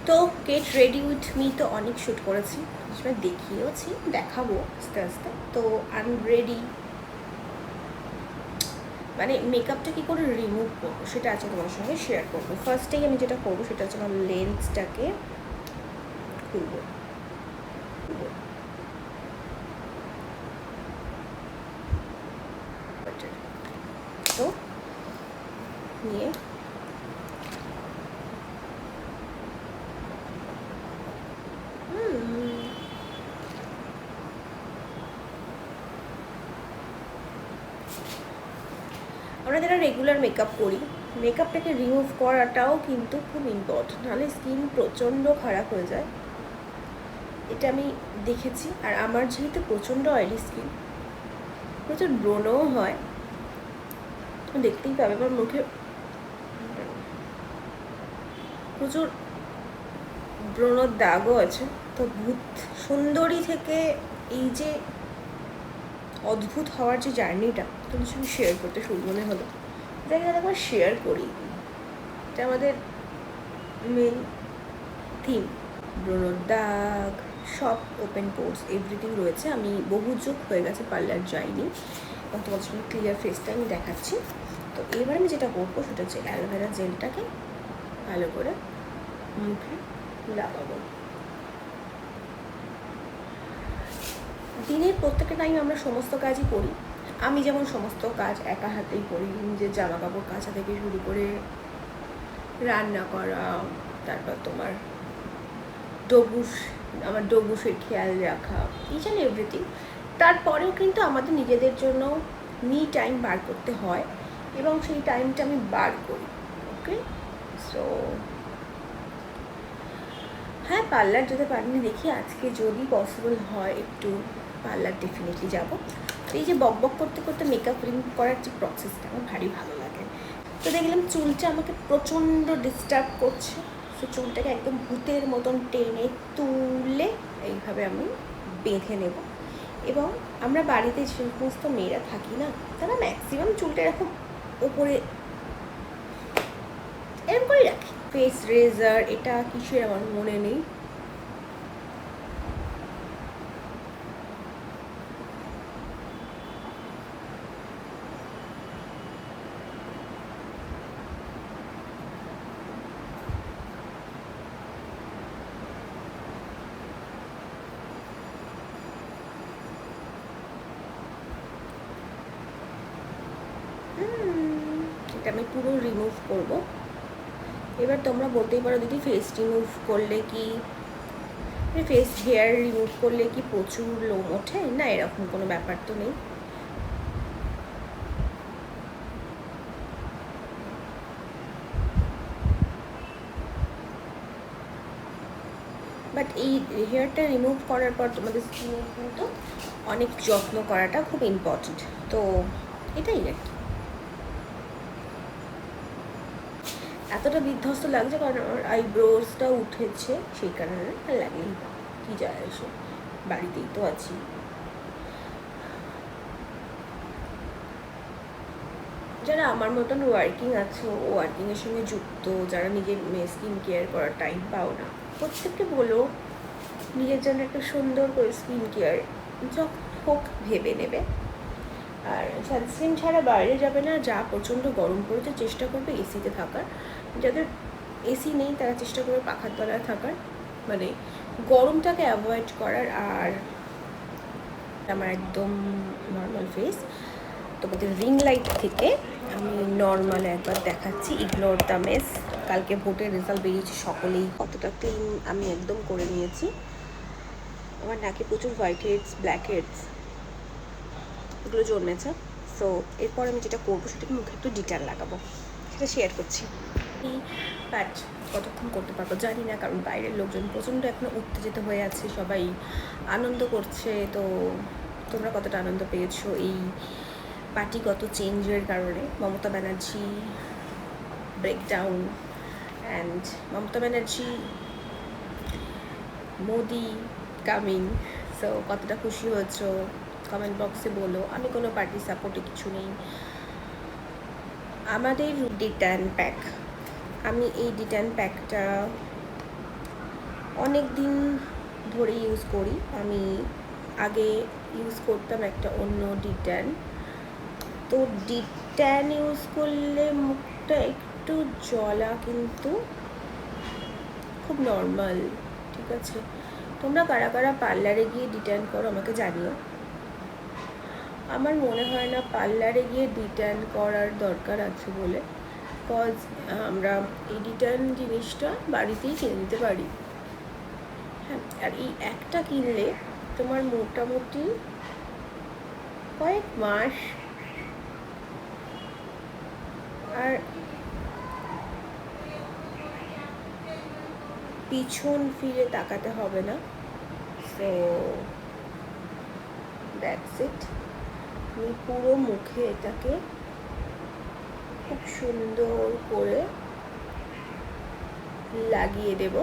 তো get ready with me তো অনেক শ্যুট করেছি, আসলে দেখিয়েওছি, দেখাবো আস্তে আস্তে। তো আই এম রেডি, মানে মেকআপটা কী করে রিমুভ করবো সেটা আজকে তোমার সঙ্গে শেয়ার করবো। ফার্স্টেই আমি যেটা করবো সেটা হচ্ছে আমার লেন্সটাকে খুলবো। তো নিয়ে আমরা যারা রেগুলার মেকআপ করি, মেকআপটাকে রিমুভ করাটাও কিন্তু খুব ইম্পর্টেন্ট, নাহলে স্কিন প্রচণ্ড খারাপ হয়ে যায়। এটা আমি দেখেছি। আর আমার যেহেতু প্রচণ্ড অয়েলি স্কিন, প্রচুর ব্রণও হয়, দেখতেই পাবে আমার মুখে প্রচুর ব্রণর দাগও আছে। তো ভূত সুন্দরী থেকে এই যে অদ্ভুত হওয়ার যে জার্নিটা তোমার সঙ্গে শেয়ার করতে শুরু মনে হলো, এটাকে একবার শেয়ার করি। এটা আমাদের মেন থিম, ব্রণর দাগ, সব ওপেন পোর্স, এভরিথিং রয়েছে। আমি বহু যুগ হয়ে গেছে পার্লার যাইনি, এবং তোমাদের সঙ্গে ক্লিয়ার ফেসটা আমি দেখাচ্ছি। তো এবার আমি যেটা করবো সেটা হচ্ছে অ্যালোভেরা জেলটাকে ভালো করে মুখে লাগাবো। দিনের প্রত্যেকটা টাইম আমরা সমস্ত কাজই করি। আমি যেমন সমস্ত কাজ একা হাতেই করি, নিজের জামা কাপড় কাচা থেকে শুরু করে রান্না করা, তারপর তোমার আমার ডবুসের খেয়াল রাখা, ইচ অ্যান্ড এভরিথিং। তারপরেও কিন্তু আমাদের নিজেদের জন্য মি টাইম বার করতে হয়, এবং সেই টাইমটা আমি বার করি। ওকে, সো হ্যাঁ, পার্লার যেতে পারিনি, দেখি আজকে যদি পসিবল হয় একটু পার্লার ডেফিনেটলি যাবো। তো এই যে বক বক করতে করতে মেকআপ রিমুভ করার যে প্রসেসটা আমার ভারী ভালো লাগে। তো দেখলাম চুলটা আমাকে প্রচণ্ড ডিস্টার্ব করছে, সো চুলটাকে একদম ভূতের মতন টেনে তুলে এইভাবে আমি বেঁধে নেব। এবং আমরা বাড়িতে যে সমস্ত মেয়েরা থাকি না, তারা ম্যাক্সিমাম চুলটা এরকম ওপরে এরকম করে রাখি। ফেস রেজার এটা কিসের আমার মনে নেই, এটা আমি পুরো রিমুভ করব। এবার তোমরা বলতেই পারো দিদি ফেস রিমুভ করলে কি, ফেস হেয়ার রিমুভ করলে কি প্রচুর লোম ওঠে? না, এরকম কোনো ব্যাপার তো নেই। বাট এই হেয়ারটা রিমুভ করার পর তোমাদের স্কিনে কিন্তু অনেক যত্ন করাটা খুব ইম্পর্টেন্ট। তো এটাই আর কি। এতটা বিধ্বস্ত লাগছে কারণ আমার আইব্রোসটা উঠেছে, সেই কারণে লাগেই কি যায় আসে, বাড়িতেই তো আছি। যারা আমার মতন ওয়ার্কিং আছো, ওয়ার্কিংয়ের সঙ্গে যুক্ত, যারা নিজের স্কিন কেয়ার করার টাইম পাও না, প্রত্যেককে বলো নিজের জন্য একটা সুন্দর করে স্কিন কেয়ার যখন হোক ভেবে নেবে। আর সানস্ক্রিন ছাড়া বাইরে যাবে না, যা প্রচণ্ড গরম পড়েছে চেষ্টা করবে এসিতে থাকার। যাদের এসি নেই তারা চেষ্টা করবে পাখার তলায় থাকার, মানে গরমটাকে অ্যাভয়েড করার। আর আমার একদম নর্মাল ফেস, তোমাদের রিং লাইট থেকে আমি নর্মাল একবার দেখাচ্ছি, ইগনোর দ্য মেস। কালকে ভোটের রেজাল্ট বেরিয়েছে, সকলেই কতটা ক্লিন আমি একদম করে নিয়েছি। আমার নাকে প্রচুর হোয়াইট হেডস, ব্ল্যাক হেডস এগুলো জন্মেছে। সো এরপর আমি যেটা করবো সেটাকে মুখে একটু ডিটার লাগাবো, সেটা শেয়ার করছি। বাট কতক্ষণ করতে পারবো জানি না, কারণ বাইরের লোকজন প্রচণ্ড এখনও উত্তেজিত হয়ে আছে, সবাই আনন্দ করছে। তো তোমরা কতটা আনন্দ পেয়েছো এই পার্টিগত চেঞ্জের কারণে? Mamata Banerjee breakdown and Mamata Banerjee Modi coming, so কতটা খুশি হয়েছো কমেন্ট বক্সে বলো। আমি কোনো পার্টি সাপোর্টে কিছু নেই। আমাদের ডিট্যান প্যাক, আমি এই ডিট্যান প্যাকটা অনেক দিন ধরে ইউজ করি। আমি আগে ইউজ করতাম একটা অন্য ডিট্যান, তো ডিট্যান ইউজ করলে মুখটা একটু জ্বলা, কিন্তু খুব নর্মাল, ঠিক আছে? তোমরা কারা কারা পার্লারে গিয়ে ডিট্যান করো আমাকে জানিও। আমার মনে হয় না পার্লারে গিয়ে ডিট্যান করার দরকার আছে বলে, কজ আমরা এই ডিট্যান জিনিসটা বাড়িতেই কিনে নিতে পারি। হ্যাঁ, আর এই একটা কিনলে তোমার মোটামুটি কয়েক মাস আর পিছন ফিরে তাকাতে হবে না। So that's it. আমি পুরো মুখে এটাকে খুব সুন্দর করে লাগিয়ে দেব।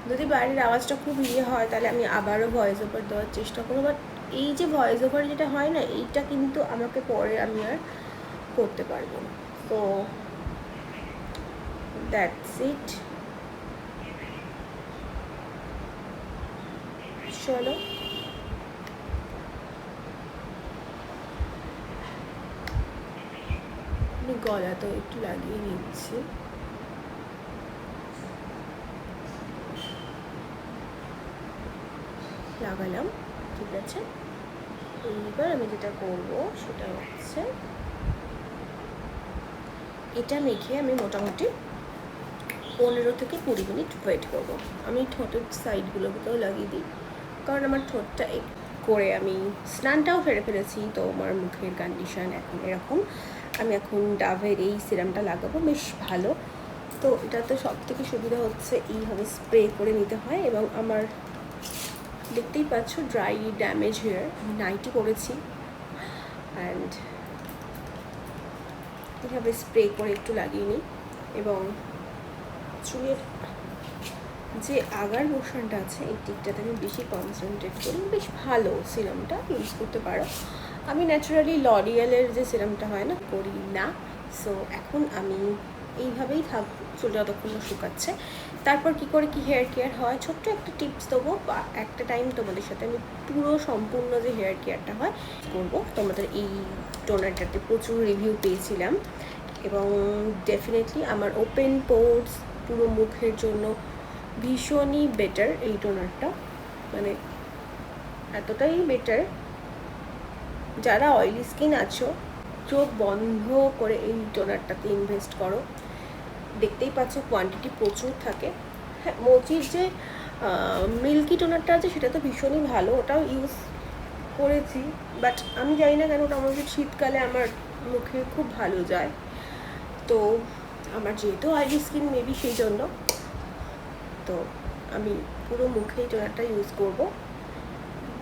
যদি বাইরের আওয়াজটা খুব হয় তাহলে আমি আবারও ভয়েস ওভার দেওয়ার চেষ্টা করবো, বাট এই যে ভয়েস ওভার যেটা হয় না, এইটা কিন্তু আমাকে পরে আমি আর করতে পারবো না। তো দ্যাটস ইট। চলো আমি গলাতেও একটু লাগিয়ে নিচ্ছি। লাগালাম, ঠিক আছে। এইবার আমি যেটা করব সেটা হচ্ছে এটা মেখে আমি মোটামুটি 15 থেকে 20 মিনিট ওয়েট করব। আমি ঠোঁটের সাইডগুলোকেও লাগিয়ে দিই, কারণ আমার ঠোঁটটা করে আমি স্নানটাও সেরে ফেলেছি, তো আমার মুখের কন্ডিশন এখন এরকম। আমি এখন ডাভের এই সিরামটা লাগাবো, বেশ ভালো। তো এটাতে সব থেকে সুবিধা হচ্ছে এইভাবে স্প্রে করে নিতে হয়, এবং আমার দেখতেই পাচ্ছ ড্রাই ড্যামেজ হেয়ার, আমি নাইটি পরেছি, অ্যান্ড এইভাবে স্প্রে করে একটু লাগিয়ে নিই। এবং চুলের যে আগার পোর্শনটা আছে এই দিকটাতে আমি বেশি কনসেন্ট্রেট করি। বেশ ভালো সিরামটা, ইউজ করতে পারো। আমি ন্যাচারালি লরিয়ালের যে সিরামটা হয় না, করি না। সো এখন আমি এইভাবেই থাকবো চুল যতক্ষণ না শুকাচ্ছে। তারপর কি করে কি হেয়ার কেয়ার হয় ছোট্ট একটা টিপস দেবো, বা একটা টাইম তোমাদের সাথে আমি পুরো সম্পূর্ণ যে হেয়ার কেয়ারটা হয় করবো। তোমাদের এই টোনারটাতে প্রচুর রিভিউ পেয়েছিলাম, এবং ডেফিনেটলি আমার ওপেন পোর্স পুরো মুখের জন্য ভীষণই বেটার এই টোনারটা, মানে এতটাই বেটার। যারা অয়েলি স্কিন আছো চোখ বন্ধ করে এই টোনারটাতে ইনভেস্ট করো। দেখতেই পাচ্ছ কোয়ান্টিটি প্রচুর থাকে। হ্যাঁ, মোচির যে মিল্কি টোনারটা আছে সেটা তো ভীষণই ভালো, ওটাও ইউজ করেছি, বাট আমি জানি না কেন ওটা আমার শীতকালে আমার মুখে খুব ভালো যায়। তো আমার যেহেতু অয়েলি স্কিন মেবি সেই জন্য, তো আমি পুরো মুখে এই টোনারটা ইউজ করব।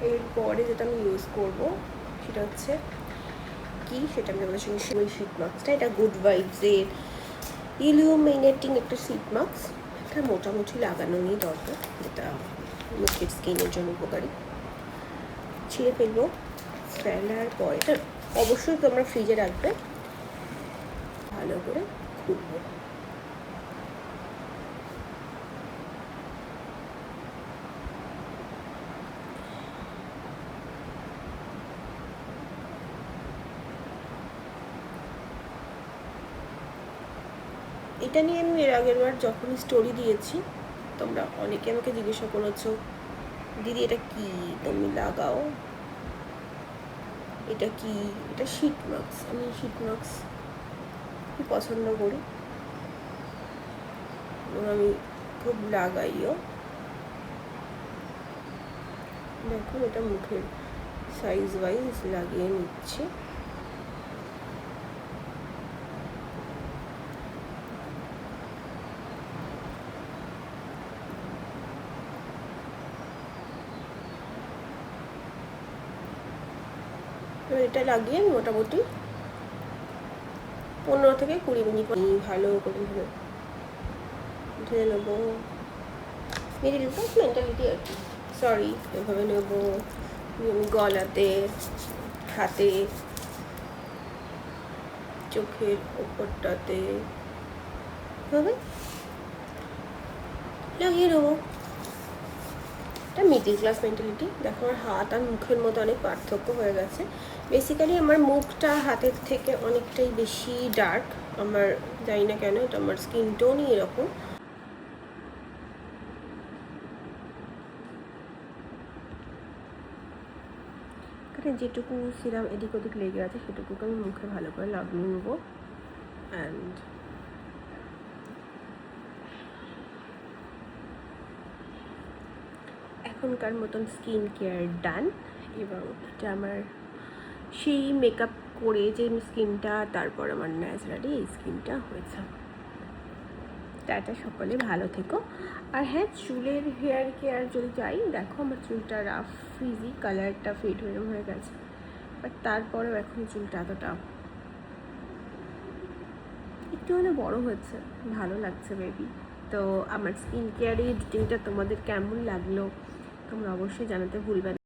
এরপরে যেটা আমি ইউজ করব সেটা হচ্ছে কি, সেটা আমি আমাদের সঙ্গে ওই শীট মাস্কটা, এটা গুড ভাইবসের ইলুমিনেটিং একটা শীট মাস্ক। এটা মোটামুটি লাগানো নিয়ে দরকার, যেটা মুখের স্কিনের জন্য উপকারী। ছিঁড়ে ফেলবো, ফেলার পর এটা অবশ্যই তোমরা ফ্রিজে রাখবে, ভালো করে খুলবো। এটা নিয়ে আমি এর আগের বার যখন স্টোরি দিয়েছি, তোমরা অনেকে আমাকে জিজ্ঞাসা করেছো দিদি এটা কি তুমি লাগাও, এটা কি? এটা শীট মাস্ক। আমি শীট মাস্ক খুব পছন্দ করি এবং আমি খুব লাগাইও। দেখুন এটা মুখের সাইজ ওয়াইজ লাগিয়ে নিচ্ছি। এবার এটা লাগিয়ে মোটামুটি 15 থেকে 20 মিনিট ভালো করে ঢেলে নেবো। মেন্টালিটি আর কি, সরি, এভাবে নেবো। আমি গলাতে, হাতে, চোখের ওপরটাতে, হবে লাগিয়ে নেবো। এটা মিডল ক্লাস মেন্টালিটি। দেখো আমার হাত আর মুখের মধ্যে অনেক পার্থক্য হয়ে গেছে। বেসিক্যালি আমার মুখটা হাতের থেকে অনেকটাই বেশি ডার্ক। আমার জানি না কেন, এটা আমার স্কিন টোনই এরকম। যেটুকু সিরাম এদিক ওদিক লেগে আছে সেটুকুকে আমি মুখে ভালো করে লাগিয়ে নেবো। অ্যান্ড এখনকার মতন স্কিন কেয়ার ডান। এবং এটা আমার সেই মেকআপ করে যে স্কিনটা, তারপর আমার ন্যাচারালি এই স্কিনটা হয়েছে। টাটা, সকলে ভালো থেকো। আর হ্যাঁ, চুলের হেয়ার কেয়ার যদি চাই, দেখো আমার চুলটা রাফ ফ্রিজি, কালারটা ফেড হয়ে গেছে, বাট তারপরেও এখন চুলটা এতটা একটু হলে বড়ো হয়েছে, ভালো লাগছে বেবি। তো আমার স্কিন কেয়ারের ডিটেলটা তোমাদের কেমন লাগলো তোমরা অবশ্যই জানাতে ভুলবে না।